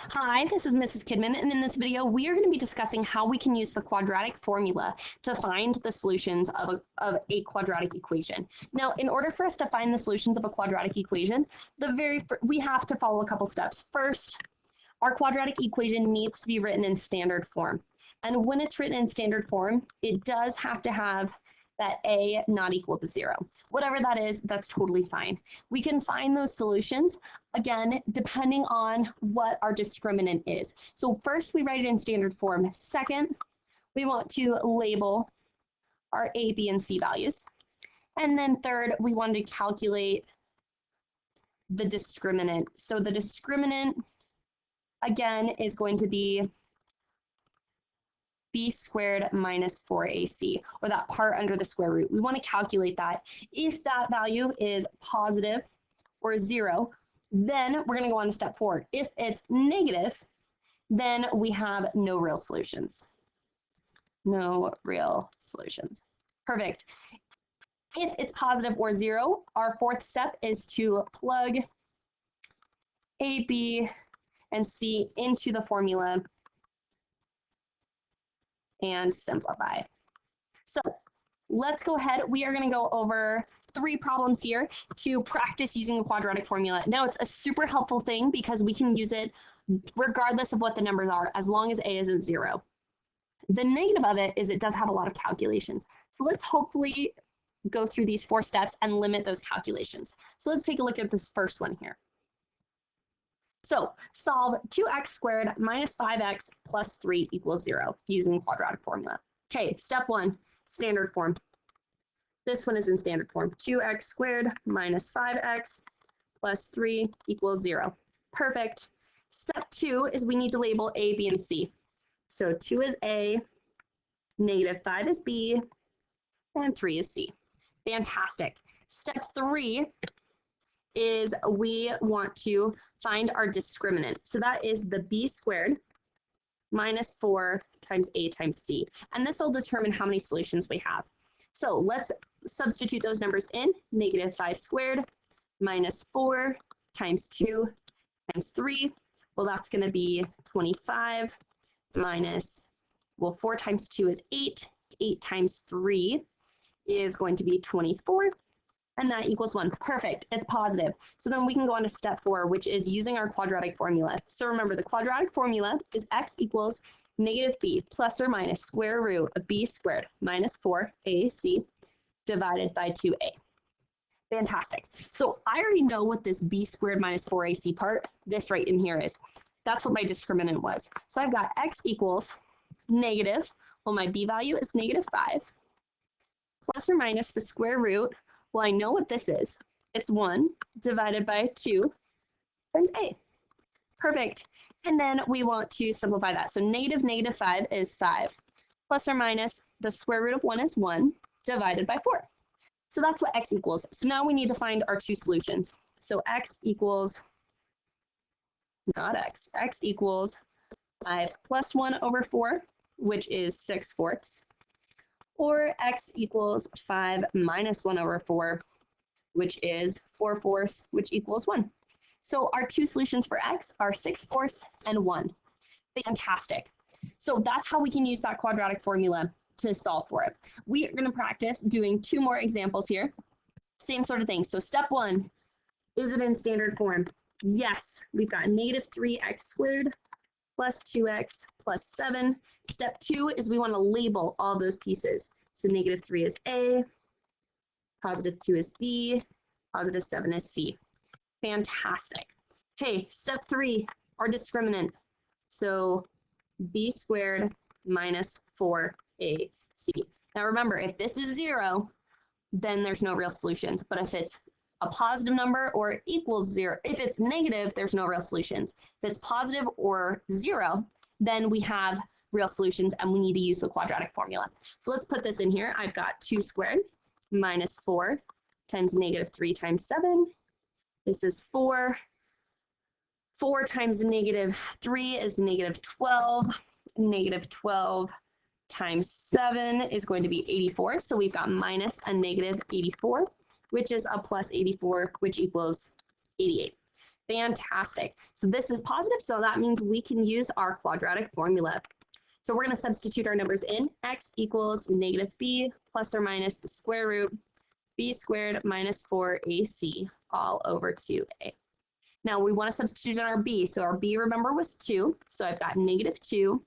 Hi, this is Mrs. Kidman, and in this video, we are going to be discussing how we can use the quadratic formula to find the solutions of a quadratic equation. Now, in order for us to find the solutions of a quadratic equation, we have to follow a couple steps. First, our quadratic equation needs to be written in standard form. And when it's written in standard form, it does have to have that a not equal to 0. Whatever that is, that's totally fine. We can find those solutions, again, depending on what our discriminant is. So first, we write it in standard form. Second, we want to label our a, b, and c values. And then third, we want to calculate the discriminant. So the discriminant, again, is going to be b squared minus 4ac, or that part under the square root. We want to calculate that. If that value is positive or 0, then we're going to go on to step 4. If it's negative, then we have no real solutions. No real solutions. Perfect. If it's positive or 0, our fourth step is to plug a, b, and c into the formula and simplify. So let's go ahead. We are going to go over 3 problems here to practice using the quadratic formula. Now, it's a super helpful thing because we can use it regardless of what the numbers are, as long as a isn't 0. The negative of it is it does have a lot of calculations. So let's hopefully go through these 4 steps and limit those calculations. So let's take a look at this first one here. So solve 2x squared minus 5x plus 3 equals 0 using quadratic formula. Okay, step 1, standard form. This one is in standard form. 2x squared minus 5x plus 3 equals 0. Perfect. Step 2 is we need to label a, b, and c. So 2 is a, negative 5 is b, and 3 is c. Fantastic. Step 3 is we want to find our discriminant. So that is the b squared minus 4 times a times c. And this will determine how many solutions we have. So let's substitute those numbers in. Negative 5 squared minus 4 times 2 times 3. Well, that's going to be 25 minus, well, 4 times 2 is 8. 8 times 3 is going to be 24. And that equals 1. Perfect. It's positive. So then we can go on to step 4, which is using our quadratic formula. So remember, the quadratic formula is x equals negative b plus or minus square root of b squared minus 4ac divided by 2a. Fantastic. So I already know what this b squared minus 4ac part, this right in here is. That's what my discriminant was. So I've got x equals negative, well, my b value is negative 5, plus or minus the square root. Well, I know what this is. It's 1 divided by 2 times a. Perfect. And then we want to simplify that. So negative 5 is 5. Plus or minus the square root of 1 is 1 divided by 4. So that's what x equals. So now we need to find our 2 solutions. So x equals, not x, x equals 5 plus 1 over 4, which is 6/4. Or x equals 5 minus 1 over 4, which is 4/4, which equals 1. So our 2 solutions for x are 6/4 and 1. Fantastic. So that's how we can use that quadratic formula to solve for it. We are going to practice doing 2 more examples here. Same sort of thing. So step 1, is it in standard form? Yes, we've got negative 3x squared plus 2x plus 7. Step 2 is we want to label all those pieces. So negative 3 is a, positive 2 is b, positive 7 is c. Fantastic. Okay, step 3, our discriminant. So b squared minus 4ac. Now remember, if this is 0, then there's no real solutions. But if it's a positive number or equals 0, if it's negative, there's no real solutions. If it's positive or 0, then we have real solutions and we need to use the quadratic formula. So let's put this in here. I've got 2 squared minus 4 times negative 3 times 7. This is 4. 4 times negative 3 is negative 12. Negative 12 times 7 is going to be 84. So we've got minus a negative 84, which is a plus 84, which equals 88. Fantastic. So this is positive, so that means we can use our quadratic formula. So we're going to substitute our numbers in. X equals negative b plus or minus the square root b squared minus 4ac all over 2a. Now we want to substitute in our b. So our b, remember, was 2. So I've got negative 2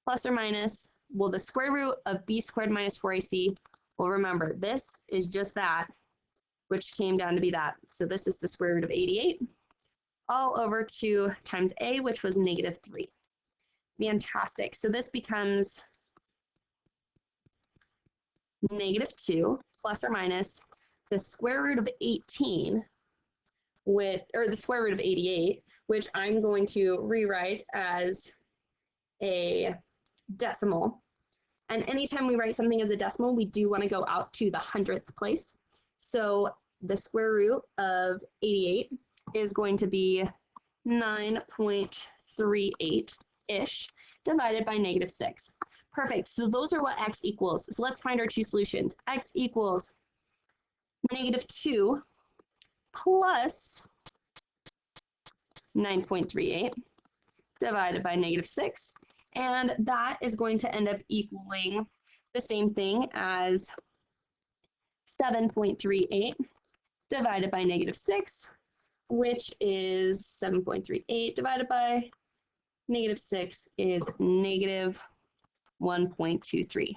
plus or minus, well, the square root of b squared minus 4ac. Well, remember, this is just that, which came down to be that. So this is the square root of 88 all over 2 times a, which was negative 3. Fantastic. So this becomes negative 2 plus or minus the square root of 18, or the square root of 88, which I'm going to rewrite as a decimal. And anytime we write something as a decimal, we do want to go out to the 100th place. So the square root of 88 is going to be 9.38-ish divided by negative 6. Perfect. So those are what x equals. So let's find our two solutions. X equals negative 2 plus 9.38 divided by negative 6. And that is going to end up equaling the same thing as 7.38 divided by negative 6, which is 7.38 divided by negative 6 is negative 1.23.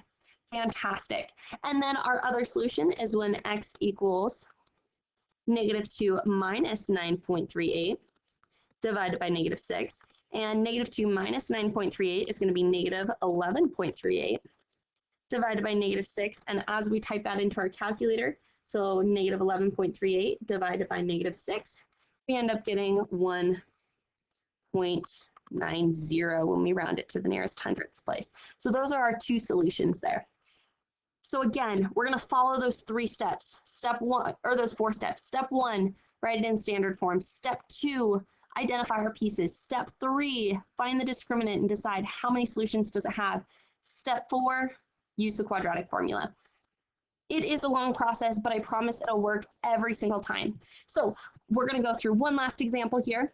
Fantastic. And then our other solution is when x equals negative 2 minus 9.38 divided by negative 6. And negative 2 minus 9.38 is going to be negative 11.38 divided by negative 6. And as we type that into our calculator, so negative 11.38 divided by negative 6, we end up getting 1.90 when we round it to the nearest hundredths place. So those are our two solutions there. So again, we're going to follow those 3 steps. Step 1, or those 4 steps. Step 1, write it in standard form. Step 2, identify our pieces. Step 3, find the discriminant and decide how many solutions does it have. Step 4, use the quadratic formula. It is a long process, but I promise it'll work every single time. So we're going to go through one last example here.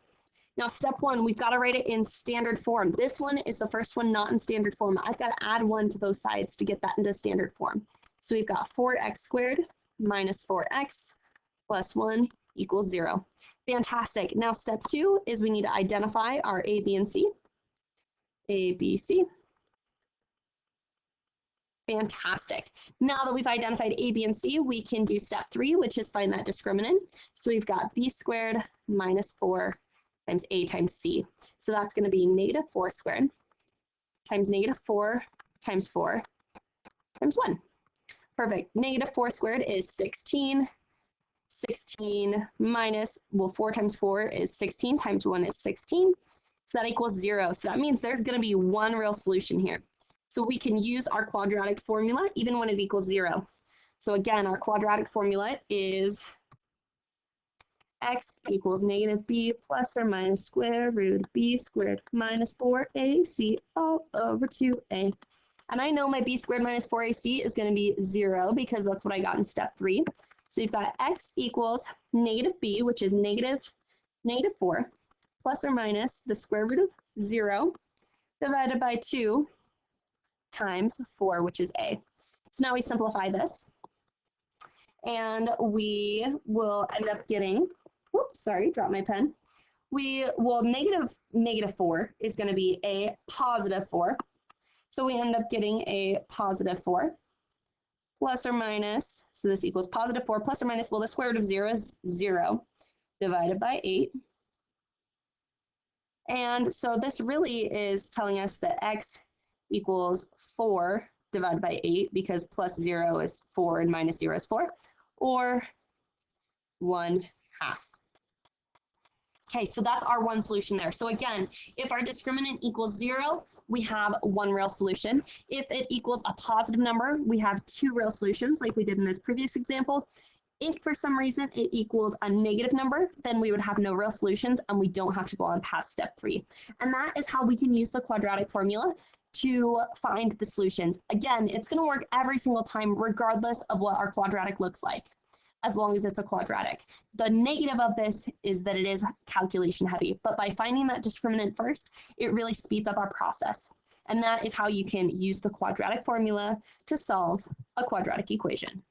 Now, step 1, we've got to write it in standard form. This one is the first one not in standard form. I've got to add 1 to both sides to get that into standard form. So we've got 4x squared minus 4x plus 1 equals 0. Fantastic. Now, step 2 is we need to identify our a, b, and c. A, b, c. Fantastic. Now that we've identified a, b, and c, we can do step 3, which is find that discriminant. So we've got b squared minus 4 times a times c. So that's going to be negative 4 squared times negative 4 times 4 times 1. Perfect. Negative 4 squared is 16. 16 minus, well, 4 times 4 is 16 times 1 is 16. So that equals 0. So that means there's going to be one real solution here. So we can use our quadratic formula even when it equals 0. So again, our quadratic formula is x equals negative b plus or minus square root b squared minus 4ac all over 2a. And I know my b squared minus 4ac is going to be 0 because that's what I got in step 3. So you've got x equals negative b, which is negative 4, plus or minus the square root of 0 divided by 2 times 4, which is a. So now we simplify this, and we will end up getting, whoops, sorry, dropped my pen. We will negative 4 is going to be a positive 4. So we end up getting a positive 4 plus or minus, so this equals positive 4 plus or minus, well, the square root of 0 is 0 divided by 8. And so this really is telling us that x equals 4 divided by 8 because plus 0 is 4 and minus 0 is 4, or 1/2. Okay, so that's our one solution there. So again, if our discriminant equals 0, we have one real solution. If it equals a positive number, we have 2 real solutions like we did in this previous example. If for some reason it equaled a negative number, then we would have no real solutions and we don't have to go on past step 3. And that is how we can use the quadratic formula to find the solutions. Again, it's going to work every single time regardless of what our quadratic looks like. as long as it's a quadratic. The negative of this is that it is calculation heavy, but by finding that discriminant first, it really speeds up our process. And that is how you can use the quadratic formula to solve a quadratic equation.